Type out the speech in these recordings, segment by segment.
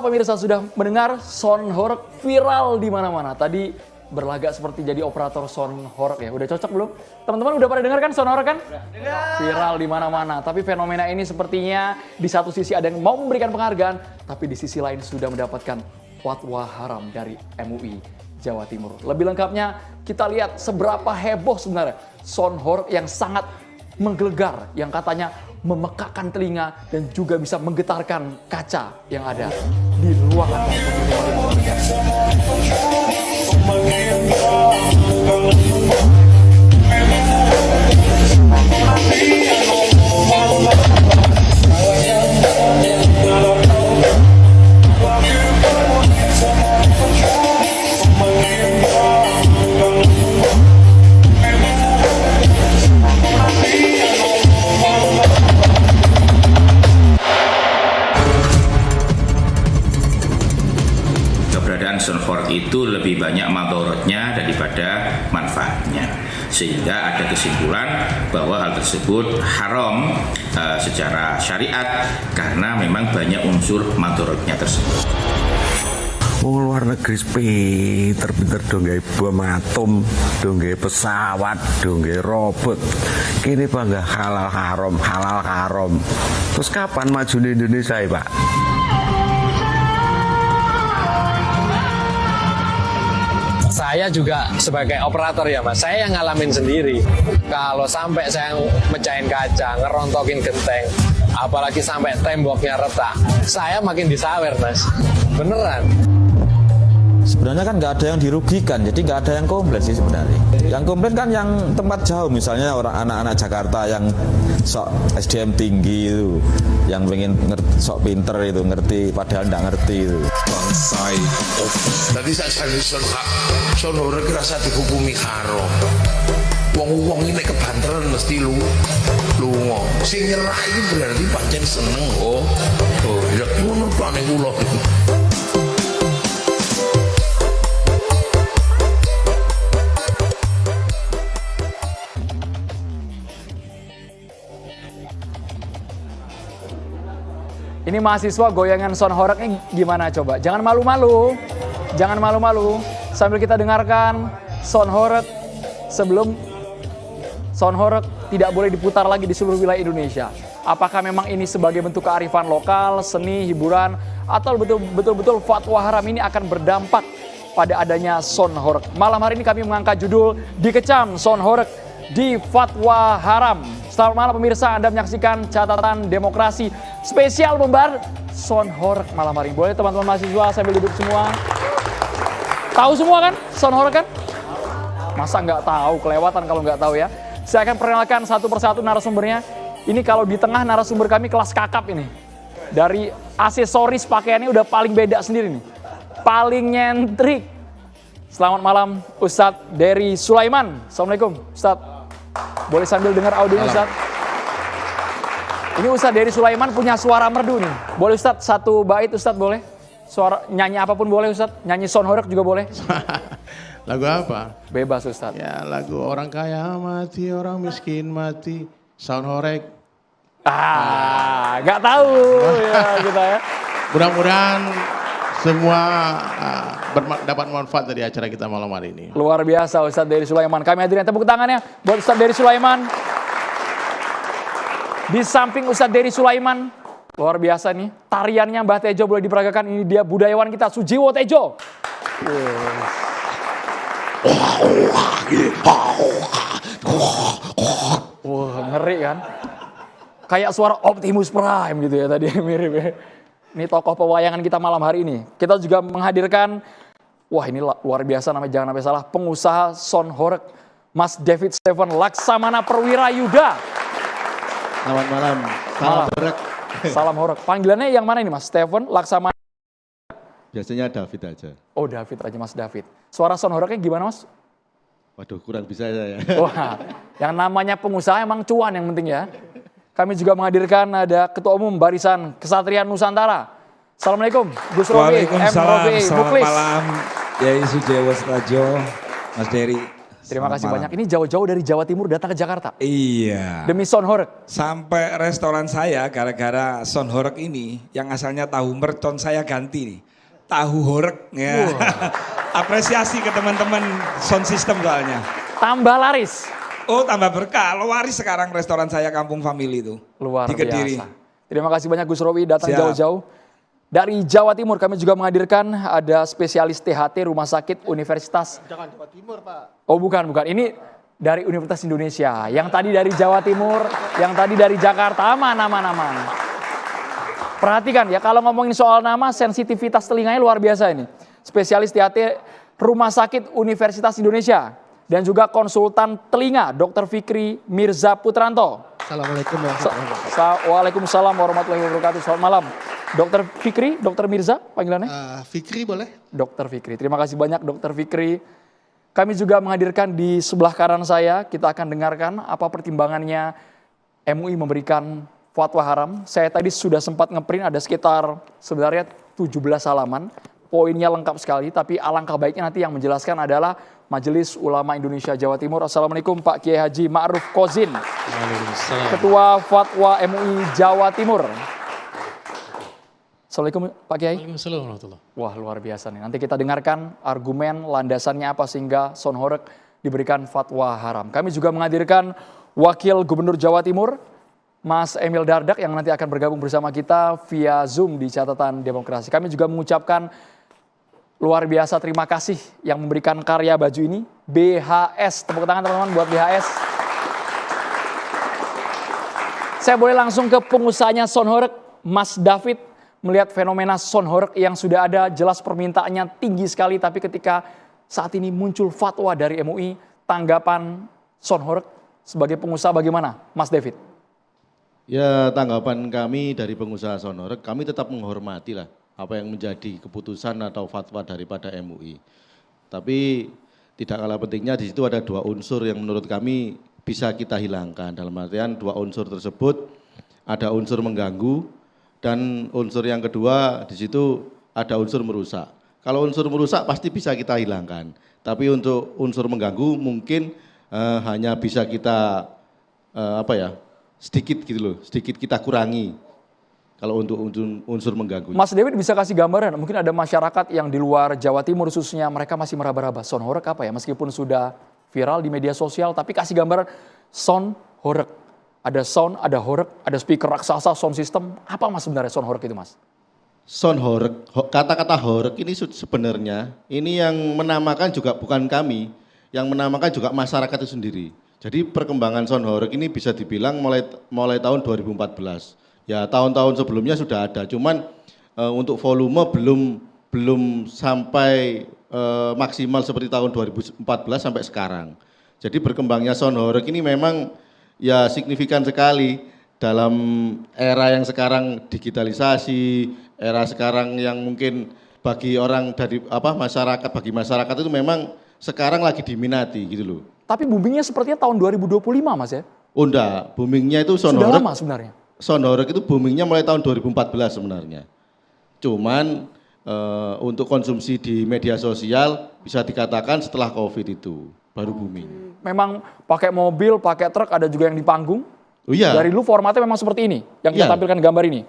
pemirsa sudah mendengar Son Horeg viral di mana-mana. Tadi berlagak seperti jadi operator Son Horeg ya. Udah cocok belum? Teman-teman udah pada dengar kan Son Horeg kan? Viral di mana-mana. Tapi fenomena ini sepertinya di satu sisi ada yang mau memberikan penghargaan, tapi di sisi lain sudah mendapatkan fatwa haram dari MUI Jawa Timur. Lebih lengkapnya kita lihat seberapa heboh sebenarnya Son Horeg yang sangat menggelegar, yang katanya memekakkan telinga dan juga bisa menggetarkan kaca yang ada di ruangan Son Horeg itu lebih banyak madorotnya daripada manfaatnya, sehingga ada kesimpulan bahwa hal tersebut haram secara syariat karena memang banyak unsur madorotnya tersebut. Luar negeri pinter-pinter dong gawe bom atom, dong gawe pesawat, dong gawe robot. Kini bangga halal haram. Terus kapan maju di Indonesia ya, Pak? Saya juga sebagai operator ya Mas, saya yang ngalamin sendiri. Kalau sampai saya mecahin kaca, ngerontokin genteng, apalagi sampai temboknya retak, saya makin disawer Mas, beneran. Sebenarnya kan nggak ada yang dirugikan, jadi nggak ada yang komplain sih sebenarnya. Yang komplain kan yang tempat jauh, misalnya orang anak-anak Jakarta yang sok SDM tinggi itu, yang pengen sok pinter itu, ngerti padahal nggak ngerti itu. Bangsai. Tadi saya Son Horeg rasa dihukumi haram. Wong-wong ini kebanteran mesti lunga. Sing nyerah ini berarti pancen seneng oh ya ngono pane kula. Ini mahasiswa goyangan Son Horeg ini gimana coba? Jangan malu-malu. Jangan malu-malu. Sambil kita dengarkan Son Horeg sebelum Son Horeg tidak boleh diputar lagi di seluruh wilayah Indonesia. Apakah memang ini sebagai bentuk kearifan lokal, seni, hiburan, atau betul-betul fatwa haram ini akan berdampak pada adanya Son Horeg? Malam hari ini kami mengangkat judul Dikecam Son Horeg di Fatwa Haram. Selamat malam pemirsa, Anda menyaksikan Catatan Demokrasi spesial membahas Son Horeg malam hari ini. Boleh teman-teman mahasiswa sambil duduk semua. Tahu semua kan Son Horeg kan? Masa nggak tahu, kelewatan kalau nggak tahu ya. Saya akan perkenalkan satu persatu narasumbernya. Ini kalau di tengah narasumber kami kelas kakap ini. Dari aksesoris pakaiannya udah paling beda sendiri nih. Paling nyentrik. Selamat malam Ustadz Dery Sulaiman. Assalamualaikum Ustadz. Boleh sambil dengar audionya Ustadz. Ini Ustadz Dery Sulaiman punya suara merdu nih. Boleh Ustadz satu bait Ustadz boleh? Suara nyanyi apapun boleh Ustadz. Nyanyi Son Horeg juga boleh. Lagu apa? Bebas Ustadz. Ya lagu orang kaya mati, orang miskin mati. Son Horeg. Nggak tahu ya kita ya. Mudah-mudahan semua dapat manfaat dari acara kita malam hari ini. Luar biasa Ustadz Dery Sulaiman. Kami hadirin tepuk tangannya buat Ustadz Dery Sulaiman. Di samping Ustadz Dery Sulaiman, luar biasa nih. Tariannya Mbah Tejo boleh diperagakan. Ini dia budayawan kita, Sujiwo Tejo. Wah, ngeri kan? Kayak suara Optimus Prime gitu ya tadi, mirip ya. Ini tokoh pewayangan kita malam hari ini. Kita juga menghadirkan, wah ini luar biasa namanya, jangan sampai salah, pengusaha Son Horeg, Mas David Stephen Laksamana Perwira Yuda. Selamat malam, salam Horeg. Salam Horeg. Panggilannya yang mana ini Mas? Stephen Laksamana? Biasanya David aja. Oh David aja Mas David. Suara Son Horegnya gimana Mas? Waduh kurang bisa saya. Wah, yang namanya pengusaha emang cuan yang penting ya. Kami juga menghadirkan ada Ketua Umum Barisan Kesatrian Nusantara. Assalamualaikum, Gus Robi, Waalaikumsalam, M. Robi, selamat Muklis. malam, Yai Sujiwo Tejo, Mas Dery. Terima kasih Selamat banyak. Ini jauh-jauh dari Jawa Timur datang ke Jakarta. Iya. Demi Son Horeg. Sampai restoran saya gara-gara Son Horeg ini yang asalnya tahu mercon saya ganti nih. Tahu horeg ya. Apresiasi ke teman-teman sound system soalnya. Tambah laris. Oh tambah berkah. Lo waris sekarang restoran saya Kampung Family itu. Luar di Kediri. biasa. Terima kasih banyak Gus Rowi datang Siap. jauh-jauh. Dari Jawa Timur kami juga menghadirkan ada spesialis THT Rumah Sakit Universitas. Jangan Jawa Timur, Pak. Oh bukan. Ini dari Universitas Indonesia. Yang tadi dari Jawa Timur, yang tadi dari Jakarta. Aman. Perhatikan ya, kalau ngomongin soal nama, sensitivitas telinganya luar biasa ini. Spesialis THT Rumah Sakit Universitas Indonesia. Dan juga konsultan telinga, Dr. Fikri Mirza Putranto. Assalamualaikum warahmatullahi wabarakatuh. Waalaikumsalam warahmatullahi wabarakatuh. Selamat malam. Dr. Fikri, Dr. Mirza panggilannya? Fikri boleh? Dr. Fikri, terima kasih banyak Dr. Fikri. Kami juga menghadirkan di sebelah kanan saya, kita akan dengarkan apa pertimbangannya MUI memberikan fatwa haram. Saya tadi sudah sempat ngeprint ada sekitar sebenarnya 17 halaman. Poinnya lengkap sekali, tapi alangkah baiknya nanti yang menjelaskan adalah Majelis Ulama Indonesia Jawa Timur. Assalamualaikum Pak Kiai Haji Ma'ruf Kozin, Ketua Fatwa MUI Jawa Timur. Assalamualaikum Pak Kiai. Waalaikumsalam warahmatullahi. Wah luar biasa nih. Nanti kita dengarkan argumen landasannya apa sehingga Son Horeg diberikan fatwa haram. Kami juga menghadirkan Wakil Gubernur Jawa Timur, Mas Emil Dardak yang nanti akan bergabung bersama kita via Zoom di Catatan Demokrasi. Kami juga mengucapkan luar biasa terima kasih yang memberikan karya baju ini, BHS. Tepuk tangan teman-teman buat BHS. Saya boleh langsung ke pengusahanya Son Horeg, Mas David. Melihat fenomena Son Horeg yang sudah ada, jelas permintaannya tinggi sekali. Tapi ketika saat ini muncul fatwa dari MUI, tanggapan Son Horeg sebagai pengusaha bagaimana, Mas David? Ya tanggapan kami dari pengusaha Son Horeg, kami tetap menghormati lah apa yang menjadi keputusan atau fatwa daripada MUI. Tapi tidak kalah pentingnya di situ ada dua unsur yang menurut kami bisa kita hilangkan. Dalam artian dua unsur tersebut ada unsur mengganggu dan unsur yang kedua di situ ada unsur merusak. Kalau unsur merusak pasti bisa kita hilangkan. Tapi untuk unsur mengganggu mungkin hanya bisa kita sedikit gitu loh, sedikit kita kurangi. Kalau untuk unsur mengganggu. Mas David bisa kasih gambaran, mungkin ada masyarakat yang di luar Jawa Timur khususnya mereka masih meraba-raba Son Horeg apa ya, meskipun sudah viral di media sosial, tapi kasih gambaran Son Horeg. Ada sound, ada horeg, ada speaker raksasa, sound system. Apa mas sebenarnya Son Horeg itu mas? Son Horeg, kata-kata horeg ini sebenarnya, ini yang menamakan juga bukan kami, yang menamakan juga masyarakat itu sendiri. Jadi perkembangan Son Horeg ini bisa dibilang mulai tahun 2014. Ya tahun-tahun sebelumnya sudah ada, cuman untuk volume belum sampai maksimal seperti tahun 2014 sampai sekarang. Jadi berkembangnya Son Horeg ini memang ya signifikan sekali dalam era yang sekarang digitalisasi, era sekarang yang mungkin bagi orang dari bagi masyarakat itu memang sekarang lagi diminati gitu loh. Tapi boomingnya sepertinya tahun 2025 mas ya? Oh enggak, boomingnya itu Son Sudah Horeg. lama sebenarnya? Son Horeg itu boomingnya mulai tahun 2014 sebenarnya. Cuman untuk konsumsi di media sosial bisa dikatakan setelah COVID itu baru booming. Memang pakai mobil, pakai truk, ada juga yang di panggung. Oh iya. Dari dulu formatnya memang seperti ini, yang kita Iya. tampilkan gambar ini.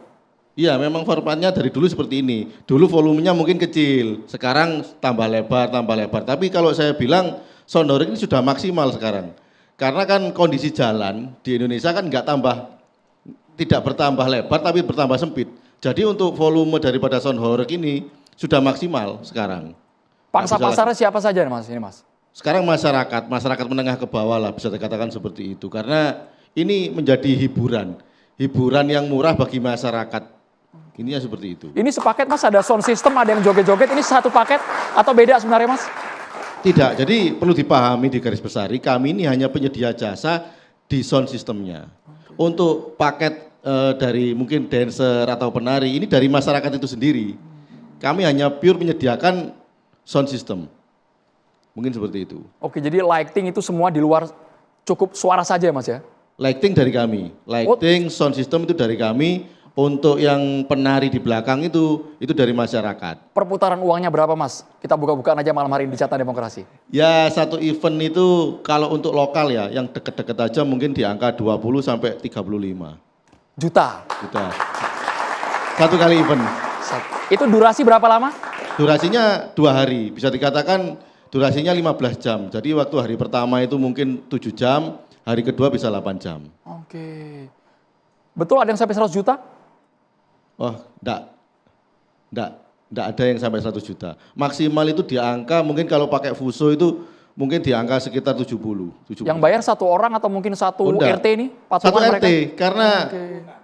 Iya, memang formatnya dari dulu seperti ini. Dulu volumenya mungkin kecil, sekarang tambah lebar. Tapi kalau saya bilang Son Horeg ini sudah maksimal sekarang. Karena kan kondisi jalan di Indonesia kan tidak bertambah lebar tapi bertambah sempit. Jadi untuk volume daripada Son Horeg ini sudah maksimal sekarang. Pangsa pasarnya siapa saja mas ini mas? Sekarang masyarakat menengah ke bawah lah bisa dikatakan seperti itu. Karena ini menjadi hiburan yang murah bagi masyarakat. Ininya seperti itu. Ini sepaket mas, ada sound system, ada yang joget-joget, ini satu paket atau beda sebenarnya mas? Tidak, jadi perlu dipahami di garis besar, kami ini hanya penyedia jasa di sound systemnya. Untuk paket dari mungkin dancer atau penari, ini dari masyarakat itu sendiri. Kami hanya pure menyediakan sound system. Mungkin seperti itu. Oke, jadi lighting itu semua di luar cukup suara saja mas ya? Lighting dari kami, sound system itu dari kami. Untuk yang penari di belakang itu dari masyarakat. Perputaran uangnya berapa Mas? Kita buka-bukaan aja malam hari ini di Carta Demokrasi. Ya satu event itu kalau untuk lokal ya, yang deket-deket aja mungkin di angka 20 sampai 35 juta. Satu kali event. Itu durasi berapa lama? Durasinya 2 hari, bisa dikatakan durasinya 15 jam. Jadi waktu hari pertama itu mungkin 7 jam, hari kedua bisa 8 jam. Oke. Betul ada yang sampai 100 juta? Oh, enggak ada yang sampai 100 juta. Maksimal itu di angka, mungkin kalau pakai fuso itu mungkin di angka sekitar 70. Yang bayar satu orang atau mungkin satu RT ini? Satu RT, karena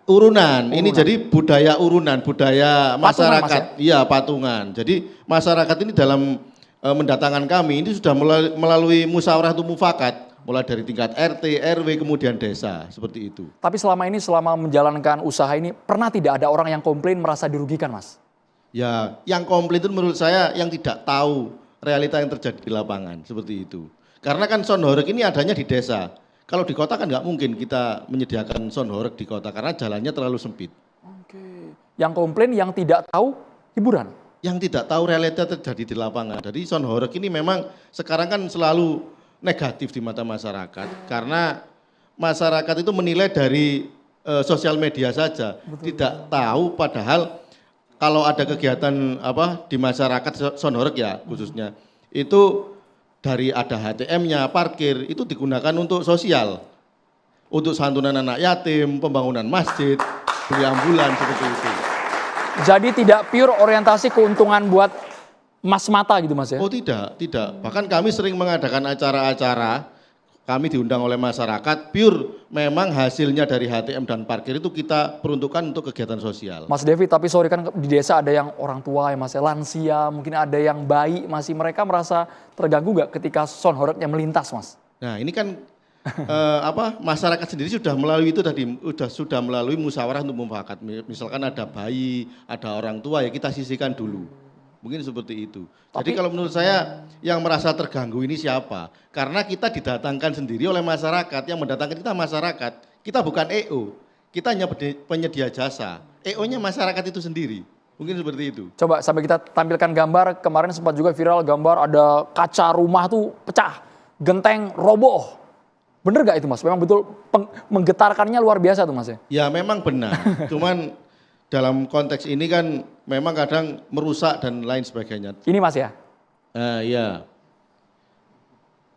urunan. Ini jadi budaya urunan, budaya masyarakat. Iya, patungan. Jadi masyarakat ini dalam mendatangkan kami, ini sudah melalui musyawarah atau mufakat. Mulai dari tingkat RT, RW, kemudian desa, seperti itu. Tapi selama ini, selama menjalankan usaha ini, pernah tidak ada orang yang komplain merasa dirugikan, Mas? Ya, yang komplain itu menurut saya yang tidak tahu realita yang terjadi di lapangan, seperti itu. Karena kan sound horeg ini adanya di desa. Kalau di kota kan nggak mungkin kita menyediakan sound horeg di kota, karena jalannya terlalu sempit. Oke. Yang komplain, yang tidak tahu hiburan? Yang tidak tahu realita terjadi di lapangan. Jadi sound horeg ini memang sekarang kan selalu negatif di mata masyarakat, karena masyarakat itu menilai dari sosial media saja. Betul. Tidak tahu padahal kalau ada kegiatan di masyarakat sound horeg ya khususnya, itu dari ada HTM-nya, parkir, itu digunakan untuk sosial. Untuk santunan anak yatim, pembangunan masjid, beli ambulan, seperti itu. Jadi tidak pure orientasi keuntungan buat mas mata gitu Mas ya? Oh tidak. Bahkan kami sering mengadakan acara-acara, kami diundang oleh masyarakat, pure memang hasilnya dari HTM dan parkir itu kita peruntukkan untuk kegiatan sosial. Mas Devi, tapi sorry kan di desa ada yang orang tua ya Mas ya, lansia, mungkin ada yang bayi, masih mereka merasa terganggu gak ketika sound horeg-nya melintas Mas? Nah ini kan masyarakat sendiri sudah melalui itu tadi, sudah melalui musyawarah untuk mufakat. Misalkan ada bayi, ada orang tua ya kita sisihkan dulu. Mungkin seperti itu. Jadi kalau menurut saya yang merasa terganggu ini siapa? Karena kita didatangkan sendiri oleh masyarakat, yang mendatangkan kita masyarakat. Kita bukan EO, kita hanya penyedia jasa. EO-nya masyarakat itu sendiri. Mungkin seperti itu. Coba sampai kita tampilkan gambar, kemarin sempat juga viral gambar ada kaca rumah tuh pecah, genteng roboh. Bener gak itu Mas? Memang betul menggetarkannya luar biasa tuh Mas ya? Ya memang benar, cuman dalam konteks ini kan memang kadang merusak dan lain sebagainya. Ini Mas ya? Ya.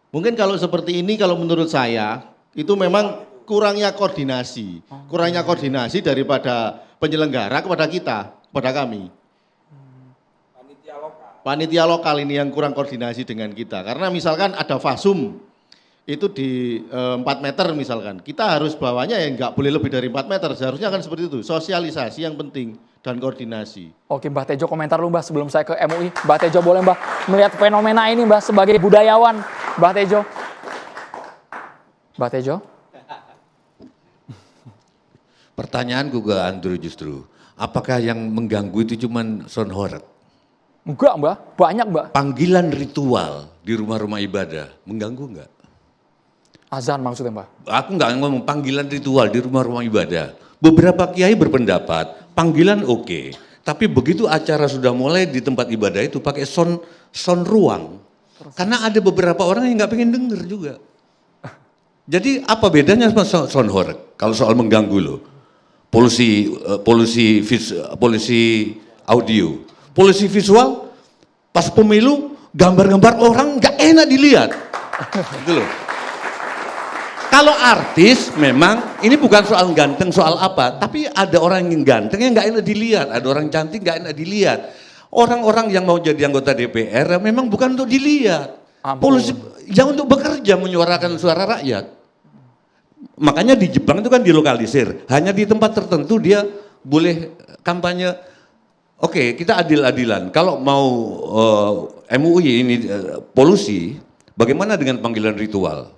Mungkin kalau seperti ini kalau menurut saya itu memang kurangnya koordinasi. Kurangnya koordinasi daripada penyelenggara kepada kita, kepada kami. Panitia lokal ini yang kurang koordinasi dengan kita. Karena misalkan ada fasum, itu di 4 meter misalkan, kita harus bawanya ya nggak boleh lebih dari 4 meter, seharusnya kan seperti itu, sosialisasi yang penting dan koordinasi. Oke Mbah Tejo komentar lu Mbah sebelum saya ke MUI, Mbah Tejo boleh Mbah melihat fenomena ini Mbah sebagai budayawan, Mbah Tejo. Mbah Tejo? Pertanyaan gue Andrew justru, apakah yang mengganggu itu cuman sound horeg? Enggak Mbah, banyak Mbah. Panggilan ritual di rumah-rumah ibadah, mengganggu enggak? Azan maksudnya Mbah? Aku nggak ngomong panggilan ritual di rumah-rumah ibadah. Beberapa kiai berpendapat panggilan oke, tapi begitu acara sudah mulai di tempat ibadah itu pakai sound ruang. Karena ada beberapa orang yang nggak pengen denger juga. Jadi apa bedanya sama sound horeg? Kalau soal mengganggu loh, polusi audio, polusi visual, pas pemilu gambar-gambar orang nggak enak dilihat, gitu loh. Kalau artis memang ini bukan soal ganteng soal apa, tapi ada orang yang ganteng yang nggak enak dilihat, ada orang cantik nggak enak dilihat. Orang-orang yang mau jadi anggota DPR memang bukan untuk dilihat, polusi yang untuk bekerja menyuarakan suara rakyat. Makanya di Jepang itu kan dilokalisir, hanya di tempat tertentu dia boleh kampanye. Oke, kita adil-adilan. Kalau mau MUI ini polusi, bagaimana dengan panggilan ritual?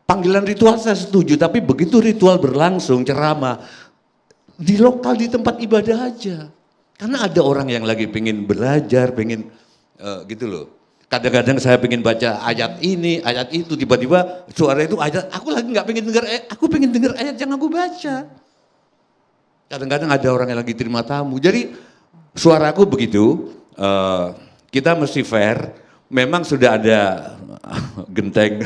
Panggilan ritual saya setuju, tapi begitu ritual berlangsung, ceramah, di lokal, di tempat ibadah aja. Karena ada orang yang lagi pengen belajar, pengen gitu loh. Kadang-kadang saya pengen baca ayat ini, ayat itu, tiba-tiba suara itu ayat, aku lagi nggak pengen dengar, aku pengen dengar ayat yang aku baca. Kadang-kadang ada orang yang lagi terima tamu. Jadi suaraku begitu, kita mesti fair. Memang sudah ada genteng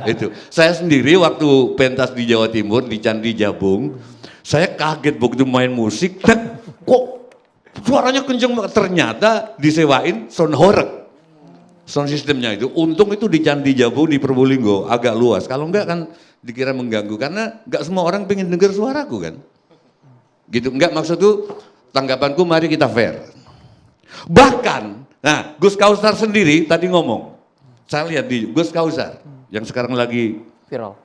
itu. Saya sendiri waktu pentas di Jawa Timur di Candi Jabung, saya kaget begitu main musik, kok suaranya kenceng banget. Ternyata disewain sound horeg. Sound sistemnya itu, untung itu di Candi Jabung di Probolinggo, agak luas. Kalau enggak kan dikira mengganggu, karena enggak semua orang pengen dengar suaraku kan. Gitu, enggak maksudku, tanggapanku mari kita fair. Bahkan, nah Gus Kausar sendiri tadi ngomong, saya lihat di Gus Kausar, yang sekarang lagi Viral.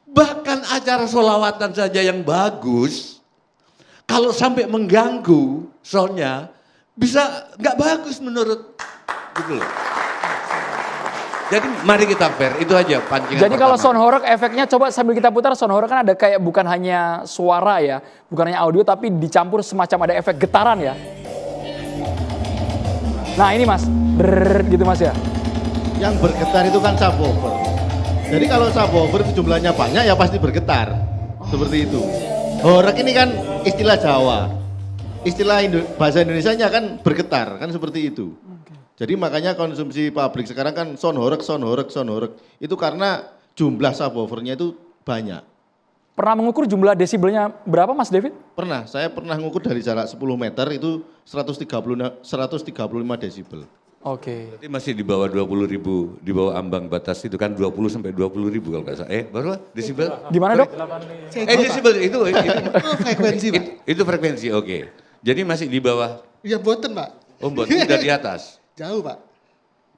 bahkan acara sholawatan saja yang bagus, kalau sampai mengganggu soundnya, bisa nggak bagus menurut, gitu loh. Jadi mari kita fair, itu aja pancingan. Jadi kalau pertama. sound horeg efeknya coba sambil kita putar, sound horeg kan ada kayak bukan hanya suara ya, bukan hanya audio tapi dicampur semacam ada efek getaran ya. Nah ini mas, brrrr gitu mas ya. Yang bergetar itu kan subwoofer. Jadi kalau subwoofer itu jumlahnya banyak ya pasti bergetar. Seperti itu. Horeg ini kan istilah Jawa. Istilah bahasa Indonesianya kan bergetar, kan seperti itu. Jadi makanya konsumsi publik sekarang kan sound horeg. Itu karena jumlah subwoofernya itu banyak. Pernah mengukur jumlah desibelnya berapa mas David? Pernah, saya pernah mengukur dari jarak 10 meter itu 135 desibel. Oke. Berarti masih di bawah 20.000, di bawah ambang batas itu kan 20 sampai 20.000 kalau nggak salah. Berapa desibel? Gimana dok? Desibel itu frekuensi Pak. itu frekuensi, oke. Jadi masih di bawah. Ya boten Pak. Oh, boten udah di atas. Jauh Pak.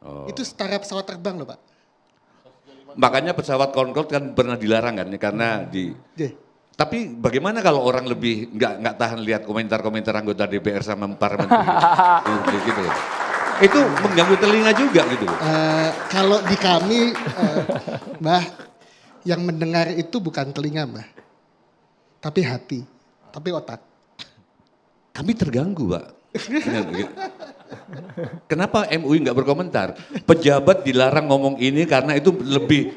Oh. Itu setara pesawat terbang loh Pak. Makanya pesawat Concorde kan pernah dilarang kan karena di. Tapi bagaimana kalau orang lebih nggak tahan lihat komentar-komentar anggota DPR sama para menteri gitu loh. Itu mengganggu telinga juga gitu loh. Kalau di kami, Mbah, yang mendengar itu bukan telinga Mbah. Tapi hati, tapi otak. Kami terganggu Pak. Kenapa MUI nggak berkomentar? Pejabat dilarang ngomong ini karena itu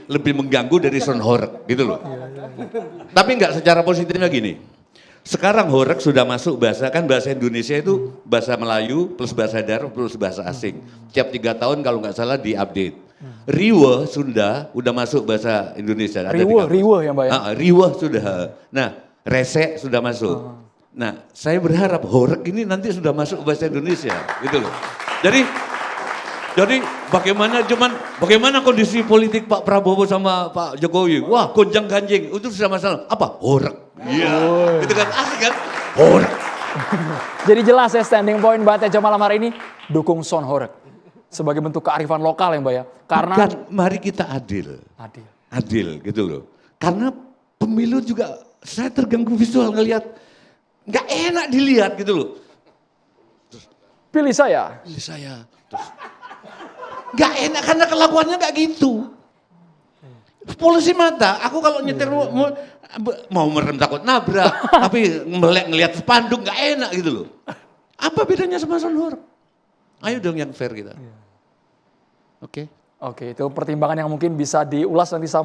lebih mengganggu dari sound horeg gitu loh. Tapi nggak secara positifnya gini. Sekarang horeg sudah masuk bahasa Indonesia itu bahasa Melayu plus bahasa daerah plus bahasa asing. Tiap 3 tahun kalau nggak salah diupdate. Riwe Sunda udah masuk bahasa Indonesia. Riwe ya Mbak ya? Riwe sudah. Nah rese sudah masuk. Nah, saya berharap horeg ini nanti sudah masuk bahasa Indonesia, gitu loh. Jadi bagaimana kondisi politik Pak Prabowo sama Pak Jokowi? Wah, gonjang ganjing, itu sudah masalah. Apa? Horeg. Iya, itu kan asik kan? Horeg. Jadi jelas ya standing point Mbak Tejo malam hari ini dukung sound horeg sebagai bentuk kearifan lokal ya Mbak ya. Karena bukan, mari kita adil. Adil gitu loh. Karena pemilu juga saya terganggu visual ngelihat. Nggak enak dilihat gitu loh. Pilih saya. Terus, nggak enak karena kelakuannya nggak gitu. Polusi mata, aku kalau nyetir mau merem takut nabrak, tapi melek ngelihat spanduk nggak enak gitu loh. Apa bedanya sama sound horeg? Ayo dong yang fair kita. Oke, itu pertimbangan yang mungkin bisa diulas nanti sama